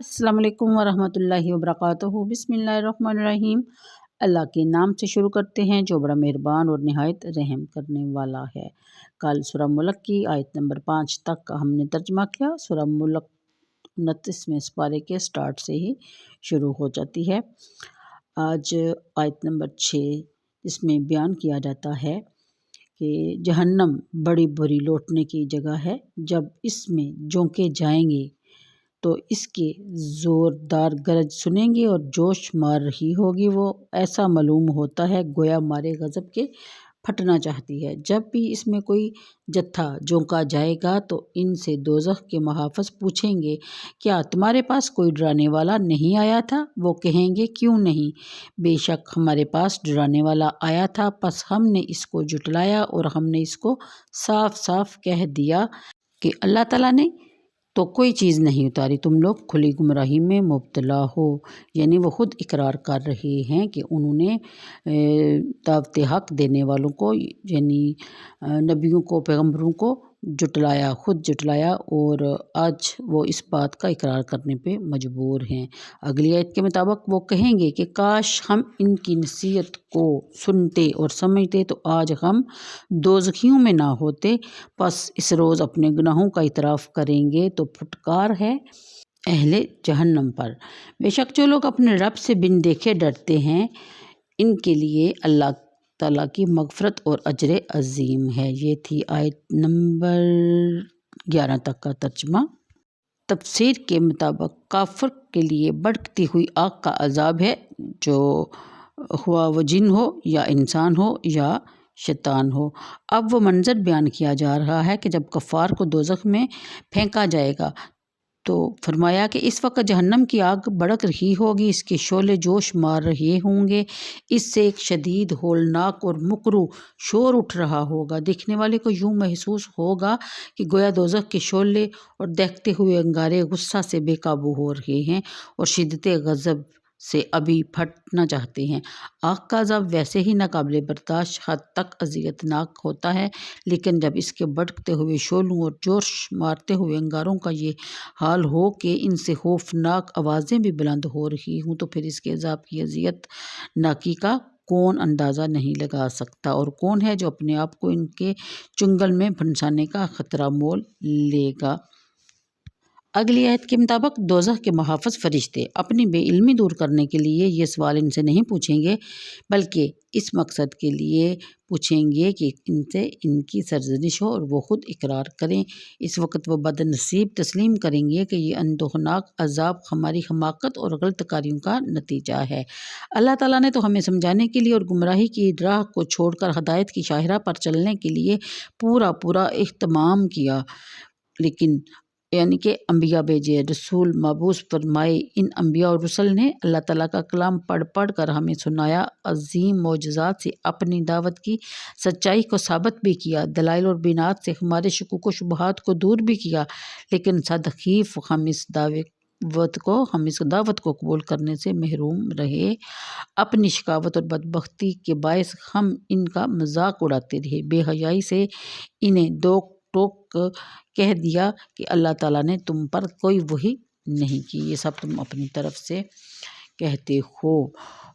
अस्सलाम वालेकुम वरहमतुल्लाहि वबरकातुहू। बिस्मिल्लाहिर्रहमानिर्रहीम। अल्लाह के नाम से शुरू करते हैं जो बड़ा मेहरबान और नहायत रहम करने वाला है। कल सूरह मुल्क की आयत नंबर 5 तक का हमने तर्जमा किया। सूरह मुल्क 29वें पारे के स्टार्ट से ही शुरू हो जाती है। आज आयत नंबर 6 इसमें बयान किया जाता है कि जहन्नम बड़ी बुरी लौटने की जगह है। जब इसमें झोंके जाएंगे तो इसके ज़ोरदार गरज सुनेंगे और जोश मार रही होगी। वो ऐसा मालूम होता है गोया मारे गज़ब के फटना चाहती है। जब भी इसमें कोई जत्था झोंका जाएगा तो इनसे दोज़ख के मुहाफ़िज़ पूछेंगे, क्या तुम्हारे पास कोई डराने वाला नहीं आया था? वो कहेंगे, क्यों नहीं, बेशक हमारे पास डराने वाला आया था, बस हमने इसको जुटलाया और हमने इसको साफ साफ कह दिया कि अल्लाह ताला ने तो कोई चीज़ नहीं उतारी, तुम लोग खुली गुमराही में मुब्तला हो। यानी वो ख़ुद इकरार कर रहे हैं कि उन्होंने दावत हक़ देने वालों को यानी नबियों को पैगम्बरों को जुटलाया, ख़ुद जुटलाया और आज वो इस बात का इकरार करने पे मजबूर हैं। अगली आयत के मुताबिक वो कहेंगे कि काश हम इनकी नसीहत को सुनते और समझते तो आज हम दोज़खियों में ना होते। बस इस रोज़ अपने गुनाहों का इतराफ़ करेंगे तो फुटकार है अहले जहन्नम पर। बेशक जो लोग अपने रब से बिन देखे डरते हैं इनके लिए अल्लाह ताला की मग़फ़रत और अजर अज़ीम है। ये थी आयत नंबर 11 तक का तर्जमा। तफसीर के मुताबिक काफ़िर के लिए भड़कती हुई आग का अज़ाब है, जो हुआ वो जिन हो या इंसान हो या शैतान हो। अब वो मंज़र बयान किया जा रहा है कि जब कफ़ार को दोज़ख में फेंका जाएगा तो फरमाया कि इस वक्त जहन्नम की आग भड़क रही होगी, इसके शोले जोश मार रहे होंगे, इससे एक शदीद होलनाक और मुकरू शोर उठ रहा होगा। देखने वाले को यूँ महसूस होगा कि गोया दोज़ख के शोले और देखते हुए अंगारे गुस्सा से बेकाबू हो रहे हैं और शिद्दत गज़ब से अभी फटना चाहते हैं। आग का अज़ाब वैसे ही नाकाबिले बर्दाश्त हद तक अज़ियतनाक होता है, लेकिन जब इसके भड़कते हुए शोलों और जोश मारते हुए अंगारों का ये हाल हो कि इनसे खौफनाक आवाज़ें भी बुलंद हो रही हूँ, तो फिर इसके अज़ाब की अज़ियत नाकी का कौन अंदाज़ा नहीं लगा सकता और कौन है जो अपने आप को इनके चुंगल में फंसाने का ख़तरा मोल लेगा। अगली आयत के मुताबिक दोज़ख के मुहाफ़िज़ फ़रिश्ते अपनी बेइल्मी दूर करने के लिए ये सवाल इनसे नहीं पूछेंगे, बल्कि इस मकसद के लिए पूछेंगे कि इनसे इनकी सरज़निश हो और वो ख़ुद इकरार करें। इस वक्त वो बदनसीब तस्लीम करेंगे कि ये अंदोहनाक अज़ाब हमारी हमाकत और गलत कारियों का नतीजा है। अल्लाह ताला ने तो हमें समझाने के लिए और गुमराही की राह को छोड़कर हदायत की शाहराह पर चलने के लिए पूरा पूरा इह्तिमाम किया, लेकिन यानी कि अम्बिया भेजे, रसूल मबूस फरमाए। इन अम्बिया और रसूल ने अल्लाह ताला का कलाम पढ़ पढ़ कर हमें सुनाया, अज़ीम मौजज़ात से अपनी दावत की सच्चाई को साबित भी किया, दलाइल और बिनात से हमारे शुकूक व शुबहात को दूर भी किया, लेकिन सदखीफ हम इस दावत को कबूल करने से महरूम रहे। अपनी शिकावत और बदबख्ती के बायस हम इनका मजाक उड़ाते रहे, बेहयाई से इन्हें दो टोक कह दिया कि अल्लाह ताला ने तुम पर कोई वही नहीं की, ये सब तुम अपनी तरफ से कहते हो।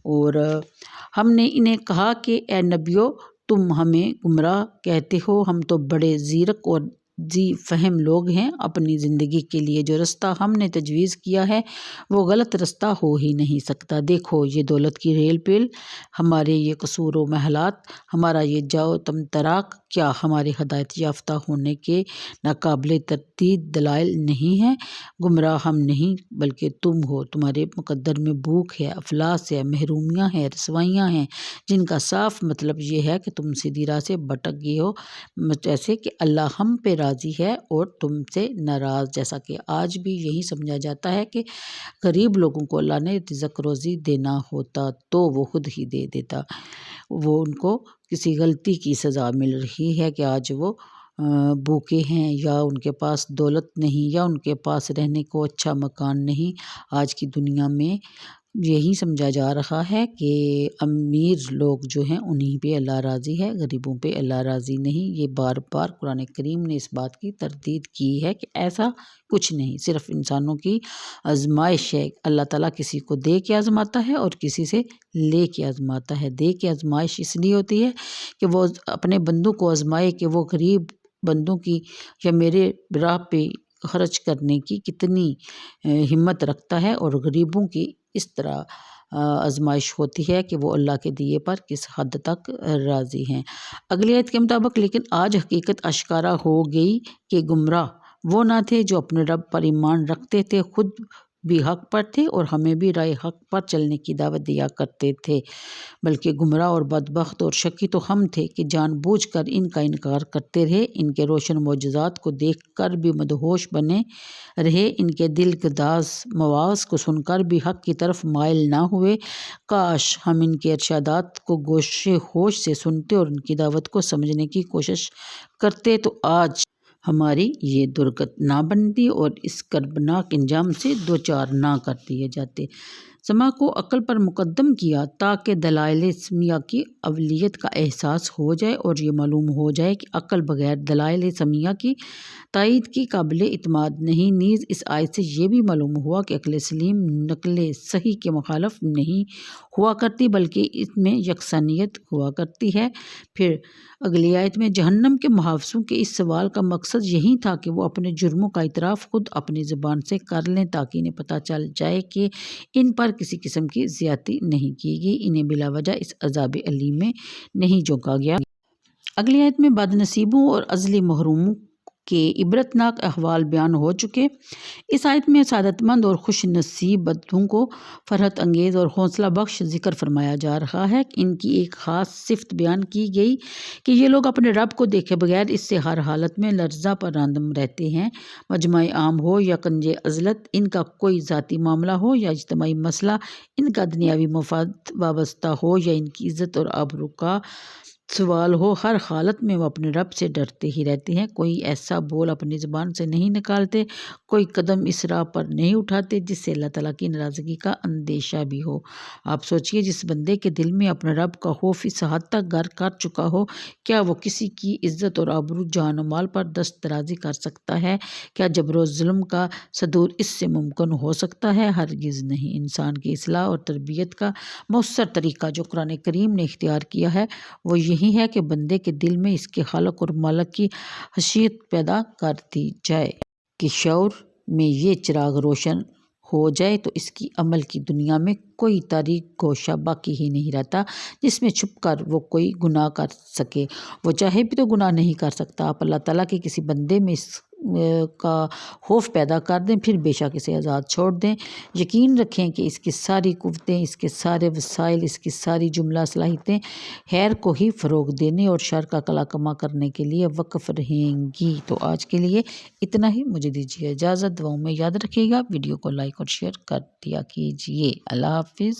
और हमने इन्हें कहा कि ए नबियो, तुम हमें गुमराह कहते हो, हम तो बड़े ज़ीरक और जी फहम लोग हैं। अपनी ज़िंदगी के लिए जो रास्ता हमने तजवीज़ किया है वो गलत रास्ता हो ही नहीं सकता। देखो ये दौलत की रेल पेल, हमारे ये कसूर व महलात, हमारा ये जाओ तम तराक, क्या हमारे हदायत याफ्ता होने के नाकाबिले तरदीद दलाइल नहीं हैं? गुमराह हम नहीं बल्कि तुम हो। तुम्हारे मुकद्दर में भूख है, अफलास है, महरूमियाँ हैं, रसवाइयाँ हैं, जिनका साफ मतलब ये है कि तुम सीधी राह से भटक गए हो, जैसे कि अल्लाह हम पे राज़ी है और तुमसे नाराज़। जैसा कि आज भी यही समझा जाता है कि गरीब लोगों को अल्लाह ने रिज़्क़ रोज़ी देना होता तो वो खुद ही दे देता। वो उनको किसी गलती की सज़ा मिल रही है कि आज वो भूखे हैं या उनके पास दौलत नहीं या उनके पास रहने को अच्छा मकान नहीं। आज की दुनिया में یہی سمجھا جا رہا ہے کہ امیر لوگ جو ہیں انہیں پہ اللہ راضی ہے، غریبوں پہ اللہ راضی نہیں۔ یہ بار بار قرآن کریم نے اس بات کی تردید کی ہے کہ ایسا کچھ نہیں، صرف انسانوں کی آزمائش ہے۔ اللہ تعالیٰ کسی کو دے کے آزماتا ہے اور کسی سے لے کے آزماتا ہے۔ دے کے آزمائش اس لیے ہوتی ہے کہ وہ اپنے بندوں کو آزمائے کہ وہ غریب بندوں کی یا میرے راہ پہ خرچ کرنے کی کتنی ہمت رکھتا ہے، اور غریبوں کی اس طرح آزمائش ہوتی ہے کہ وہ اللہ کے دیے پر کس حد تک راضی ہیں۔ اگلی آیت کے مطابق لیکن آج حقیقت آشکارا ہو گئی کہ گمراہ وہ نہ تھے جو اپنے رب پر ایمان رکھتے تھے، خود بھی حق پر تھے اور ہمیں بھی رائے حق پر چلنے کی دعوت دیا کرتے تھے، بلکہ گمراہ اور بدبخت اور شقی تو ہم تھے کہ جان بوجھ کر ان کا انکار کرتے رہے، ان کے روشن معجزات کو دیکھ کر بھی مدہوش بنے رہے، ان کے دل گداز مواعظ کو سن کر بھی حق کی طرف مائل نہ ہوئے۔ کاش ہم ان کے ارشادات کو گوش ہوش سے سنتے اور ان کی دعوت کو سمجھنے کی کوشش کرتے تو آج ہماری یہ درگت نہ بنتی اور اس کربناک انجام سے دوچار نہ کر دیے جاتے۔ سماع کو عقل پر مقدم کیا تاکہ دلائل سمیع کی اولیت کا احساس ہو جائے اور یہ معلوم ہو جائے کہ عقل بغیر دلائل سمیع کی تائید کی قابل اعتماد نہیں۔ نیز اس آیت سے یہ بھی معلوم ہوا کہ عقل سلیم نقل صحیح کے مخالف نہیں ہوا کرتی بلکہ اس میں یکسانیت ہوا کرتی ہے۔ پھر اگلی آیت میں جہنم کے محافظوں کے اس سوال کا مقصد یہی تھا کہ وہ اپنے جرموں کا اعتراف خود اپنی زبان سے کر لیں تاکہ انہیں پتہ چل جائے کہ ان پر کسی قسم کی زیادتی نہیں کی گئی، انہیں بلا وجہ اس عذاب علیم میں نہیں جھونکا گیا۔ اگلی آیت میں بد نصیبوں اور ازلی محروموں کے عبرتناک احوال بیان ہو چکے۔ اس آیت میں سعادت مند اور خوش نصیب بندوں کو فرحت انگیز اور حوصلہ بخش ذکر فرمایا جا رہا ہے۔ ان کی ایک خاص صفت بیان کی گئی کہ یہ لوگ اپنے رب کو دیکھے بغیر اس سے ہر حالت میں لرزاں پر راندم رہتے ہیں۔ مجمع عام ہو یا کنج عزلت، ان کا کوئی ذاتی معاملہ ہو یا اجتماعی مسئلہ، ان کا دنیاوی مفاد وابستہ ہو یا ان کی عزت اور آبرو کا سوال ہو، ہر حالت میں وہ اپنے رب سے ڈرتے ہی رہتے ہیں۔ کوئی ایسا بول اپنی زبان سے نہیں نکالتے، کوئی قدم اس راہ پر نہیں اٹھاتے جس سے اللہ تعالیٰ کی ناراضگی کا اندیشہ بھی ہو۔ آپ سوچئے جس بندے کے دل میں اپنے رب کا خوف اس حد تک گھر کر چکا ہو، کیا وہ کسی کی عزت اور آبرو جان و مال پر دست درازی کر سکتا ہے؟ کیا جبر و ظلم کا صدور اس سے ممکن ہو سکتا ہے؟ ہرگز نہیں۔ انسان کی اصلاح اور تربیت کا مؤثر طریقہ جو قرآن کریم نے اختیار کیا ہے وہ یہی ہے کہ بندے کے دل میں اس کے خالق اور مالک کی خشیت پیدا کر دی جائے کہ شعور میں یہ چراغ روشن ہو جائے تو اس کی عمل کی دنیا میں کوئی تاریک گوشہ باقی ہی نہیں رہتا جس میں چھپ کر وہ کوئی گناہ کر سکے۔ وہ چاہے بھی تو گناہ نہیں کر سکتا۔ آپ اللہ تعالیٰ کے کسی بندے میں اس کا خوف پیدا کر دیں، پھر بے شک اسے آزاد چھوڑ دیں۔ یقین رکھیں کہ اس کی ساری قوتیں، اس کے سارے وسائل، اس کی ساری جملہ صلاحیتیں خیر کو ہی فروغ دینے اور شر کا کلا کما کرنے کے لیے وقف رہیں گی۔ تو آج کے لیے اتنا ہی، مجھے دیجیے اجازت۔ دعاؤں میں یاد رکھیے گا، ویڈیو کو لائک اور شیئر کر دیا کیجیے۔ اللہ حافظ۔